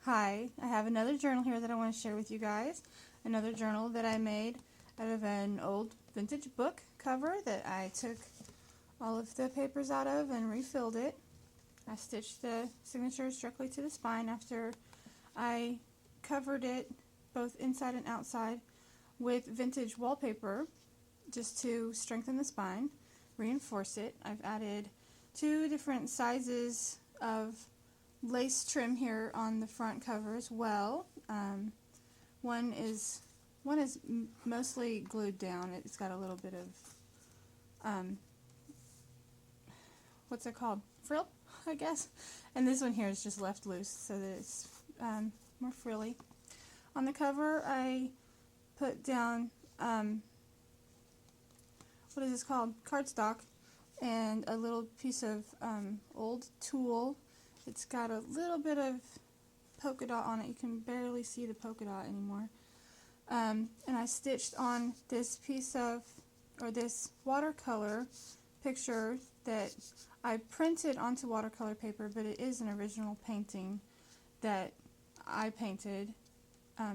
Hi, I have another journal here that I want to share with you guys. Another journal that I made out of an old vintage book cover that I took all of the papers out of and refilled it. I stitched the signatures directly to the spine after I covered it both inside and outside with vintage wallpaper just to strengthen the spine, reinforce it. I've added two different sizes of lace trim here on the front cover as well. One is mostly glued down. It's got a little bit of what's it called? Frill, I guess. And this one here is just left loose so that it's more frilly. On the cover, I put down what is this called? Cardstock, and a little piece of old tulle. It's got a little bit of polka dot on it. You can barely see the polka dot anymore. And I stitched on this piece of, or this watercolor picture that I printed onto watercolor paper, but it is an original painting that I painted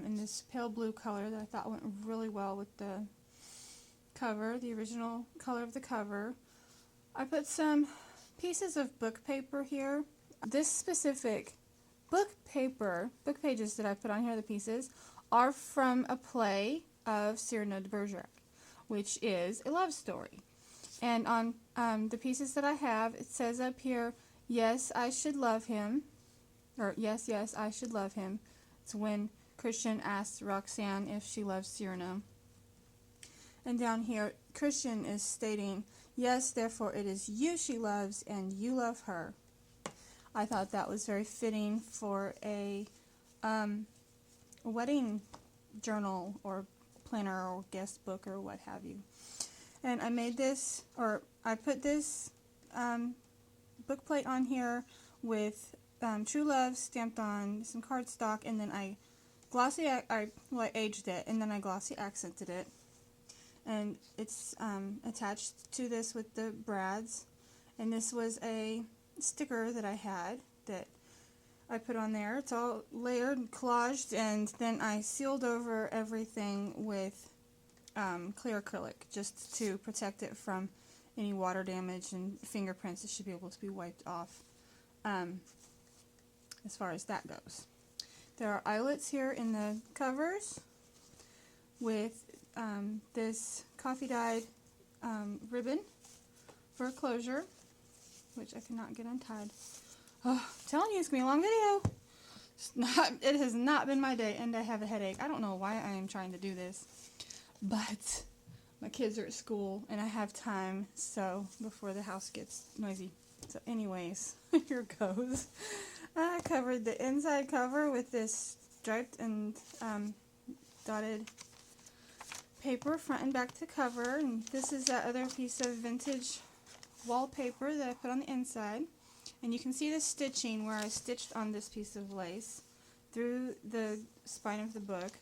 in this pale blue color that I thought went really well with the cover, the original color of the cover. I put some pieces of book paper here. This specific book pages that I put on here, the pieces, are from a play of Cyrano de Bergerac, which is a love story. And on the pieces that I have, it says up here, yes, I should love him, or yes, yes, I should love him. It's when Christian asks Roxanne if she loves Cyrano. And down here, Christian is stating, yes, therefore it is you she loves, and you love her. I thought that was very fitting for a wedding journal or planner or guest book or what have you. And I made this, or I put this book plate on here with True Love stamped on some cardstock, and then I aged it, and then I glossy accented it. And it's attached to this with the brads. And this was a sticker that I had that I put on there. It's all layered and collaged, and then I sealed over everything with clear acrylic just to protect it from any water damage and fingerprints. It should be able to be wiped off as far as that goes. There are eyelets here in the covers with this coffee dyed ribbon for closure, which I cannot get untied. Oh, I'm telling you, it's going to be a long video. It has not been my day, and I have a headache. I don't know why I am trying to do this, but my kids are at school, and I have time, so before the house gets noisy. So anyways, here goes. I covered the inside cover with this striped and dotted paper, front and back to cover, and this is that other piece of vintage wallpaper that I put on the inside. And you can see the stitching where I stitched on this piece of lace through the spine of the book.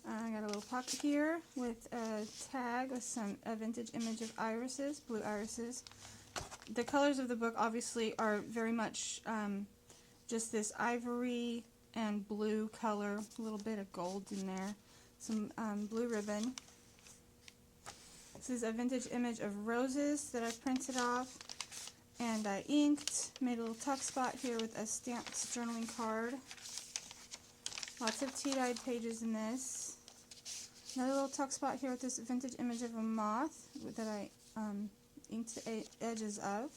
I got a little pocket here with a tag with a vintage image of irises, blue irises. The colors of the book obviously are very much just this ivory and blue color, a little bit of gold in there, some blue ribbon. This is a vintage image of roses that I printed off, and I inked, made a little tuck spot here with a stamped journaling card. Lots of tea-dyed pages in this. Another little tuck spot here with this vintage image of a moth that I inked the edges of.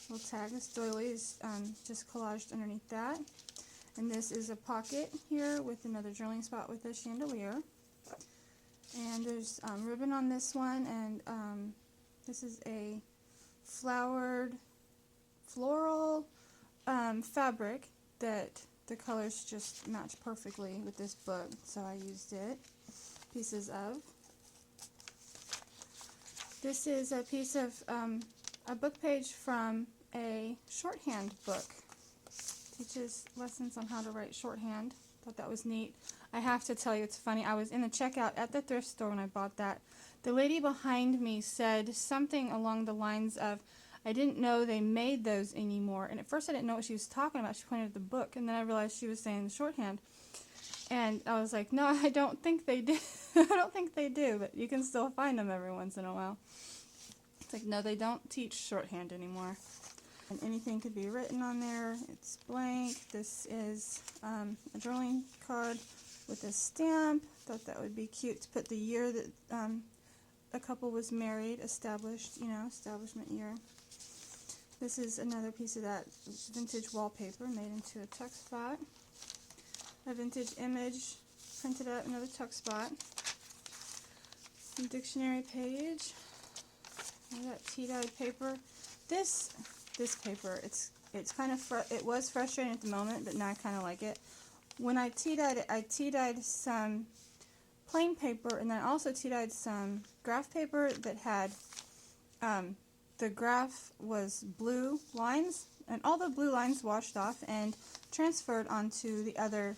Little tag, this doily is just collaged underneath that. And this is a pocket here with another journaling spot with a chandelier. And there's ribbon on this one, and this is a floral fabric that the colors just match perfectly with this book, so I used it. Pieces of. This is a piece of a book page from a shorthand book. Teaches lessons on how to write shorthand. Thought that was neat. I have to tell you, it's funny. I was in the checkout at the thrift store when I bought that. The lady behind me said something along the lines of, I didn't know they made those anymore. And at first I didn't know what she was talking about. She pointed at the book, and then I realized she was saying the shorthand. And I was like, no, I don't think they do. I don't think they do, but you can still find them every once in a while. It's like, no, they don't teach shorthand anymore. And anything could be written on there. It's blank. This is a journaling card with a stamp. Thought that would be cute to put the year that a couple was married, established, establishment year. This is another piece of that vintage wallpaper made into a tuck spot. A vintage image printed out another tuck spot. Some dictionary page. That tea-dyed paper. This paper, it's kind of it was frustrating at the moment, but now I kind of like it. When I tea-dyed it, I tea-dyed some plain paper, and then I also tea-dyed some graph paper that had the graph was blue lines, and all the blue lines washed off and transferred onto the other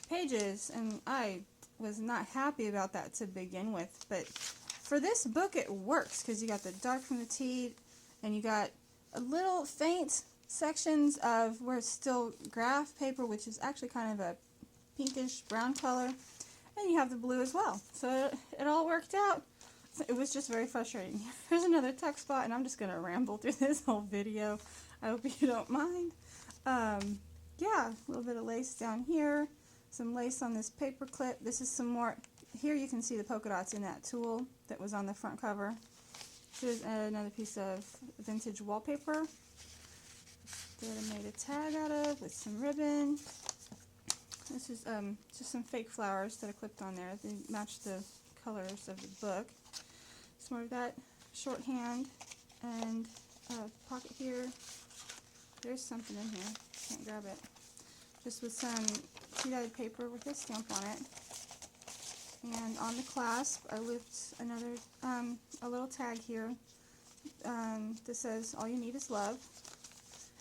pages, and I was not happy about that to begin with, but for this book it works because you got the dark from the tea, and you got a little faint sections of where it's still graph paper, which is actually kind of a pinkish brown color, and you have the blue as well. So it all worked out. It was just very frustrating. Here's another tuck spot, and I'm just going to ramble through this whole video. I hope you don't mind. Yeah, a little bit of lace down here, some lace on this paper clip. This is some more. Here you can see the polka dots in that tool that was on the front cover. Here's another piece of vintage wallpaper that I made a tag out of with some ribbon. This is just some fake flowers that I clipped on there. They match the colors of the book. Some more of that shorthand and a pocket here. There's something in here. Can't grab it. Just with some tea-dyed paper with a stamp on it. And on the clasp, I left another a little tag here that says "All you need is love,"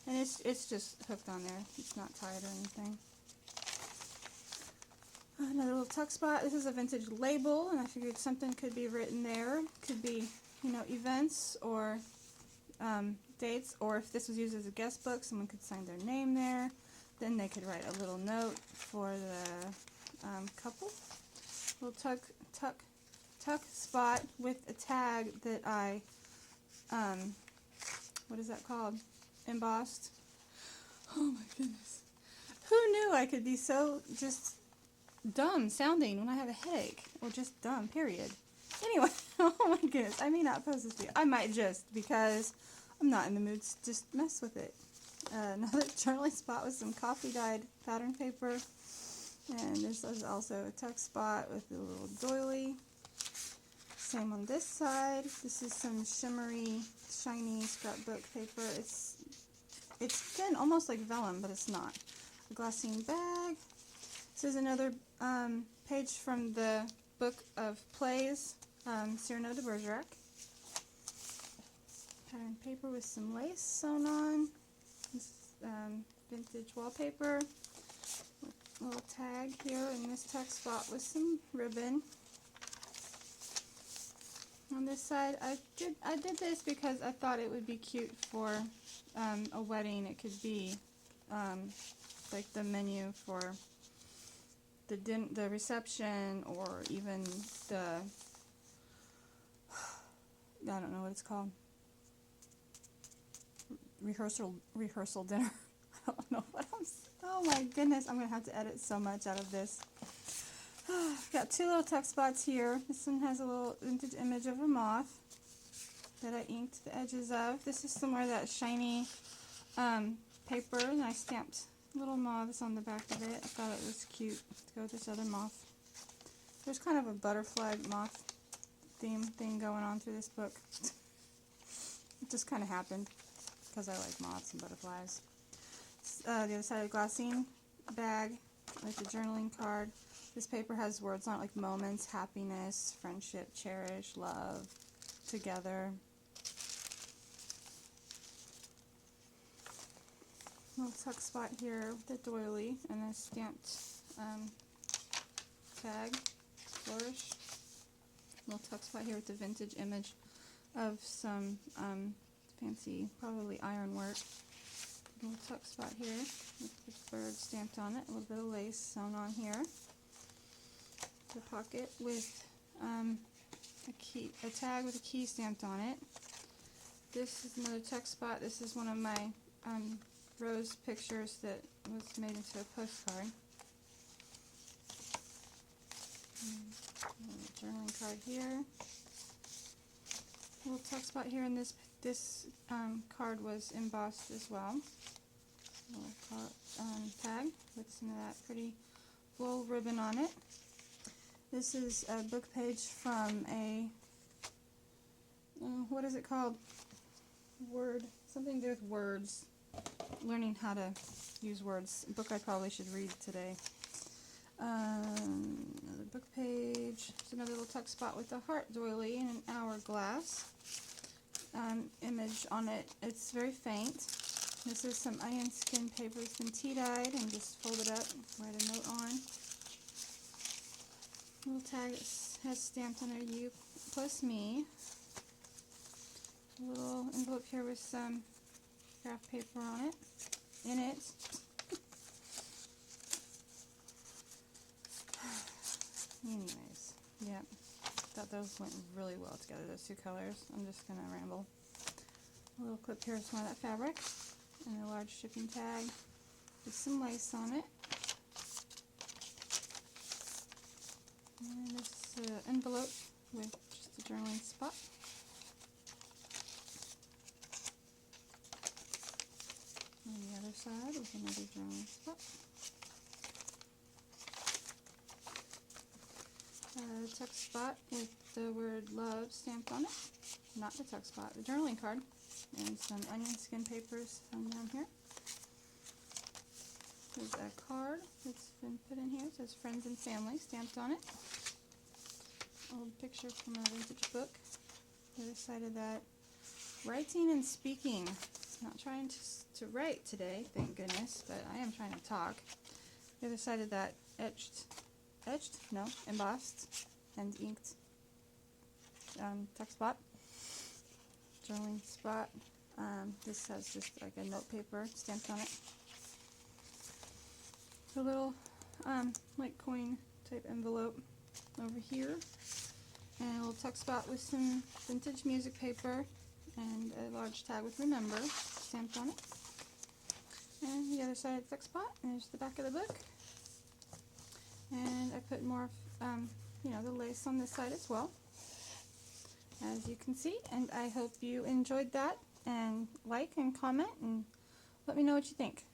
and it's just hooked on there. It's not tied or anything. Another little tuck spot. This is a vintage label, and I figured something could be written there. Could be, events or dates, or if this was used as a guest book, someone could sign their name there. Then they could write a little note for the couple. Little tuck spot with a tag that I, what is that called? Embossed. Oh my goodness. Who knew I could be so just dumb sounding when I have a headache? Or just dumb, period. Anyway, oh my goodness. I may not post this video. I might just, because I'm not in the mood to just mess with it. Another journaling spot with some coffee dyed pattern paper. And this is also a tuck spot with a little doily. Same on this side. This is some shimmery, shiny scrapbook paper. It's thin, almost like vellum, but it's not. A glassine bag. This is another page from the book of plays, Cyrano de Bergerac. Pattern paper with some lace sewn on. This is vintage wallpaper. Little tag here in this tuck spot with some ribbon. On this side, I did this because I thought it would be cute for a wedding. It could be like the menu for the reception, or even the, I don't know what it's called, rehearsal dinner. I don't know what I'm saying. Oh my goodness, I'm going to have to edit so much out of this. Got two little tuck spots here. This one has a little vintage image of a moth that I inked the edges of. This is some more of that shiny paper, and I stamped little moths on the back of it. I thought it was cute to go with this other moth. There's kind of a butterfly moth theme thing going on through this book. It just kind of happened because I like moths and butterflies. The other side of the glassine bag with the journaling card. This paper has words on it like moments, happiness, friendship, cherish, love, together. Little tuck spot here with the doily and a stamped tag, flourish. Little tuck spot here with the vintage image of some fancy, probably ironwork. Little tuck spot here with the bird stamped on it. A little bit of lace sewn on here. The pocket with a tag with a key stamped on it. This is another tuck spot. This is one of my rose pictures that was made into a postcard. A journaling card here. A little tuck spot here, and this card was embossed as well. A little tag with some of that pretty wool ribbon on it. This is a book page from a, what is it called? Something to do with words. Learning how to use words. A book I probably should read today. Another book page. There's another little tuck spot with a heart doily and an hourglass image on it. It's very faint. This is some onion skin paper that's been tea dyed and just folded up. Write a note on. Little tag that has stamped on there, you plus me. A little envelope here with some graph paper on it. In it. Anyways, yeah. Thought those went really well together, those two colors. I'm just gonna ramble. A little clip here with some of that fabric. And a large shipping tag with some lace on it. And this envelope with just a journaling spot. On the other side with another journaling spot. A tuck spot with the word love stamped on it. Not the tuck spot, the journaling card. And some onion skin papers down here. There's a card that's been put in here. It says friends and family stamped on it. Old picture from a vintage book. I decided that writing and speaking. Not trying to write today, thank goodness, but I am trying to talk. The other side of that embossed and inked tuck spot. Journaling spot. This has just like a note paper stamped on it. A little like coin type envelope over here, and a little tuck spot with some vintage music paper and a large tag with remember stamped on it. And the other side of the tuck spot, and there's the back of the book. And I put more the lace on this side as well, as you can see, and I hope you enjoyed that, and like and comment and let me know what you think.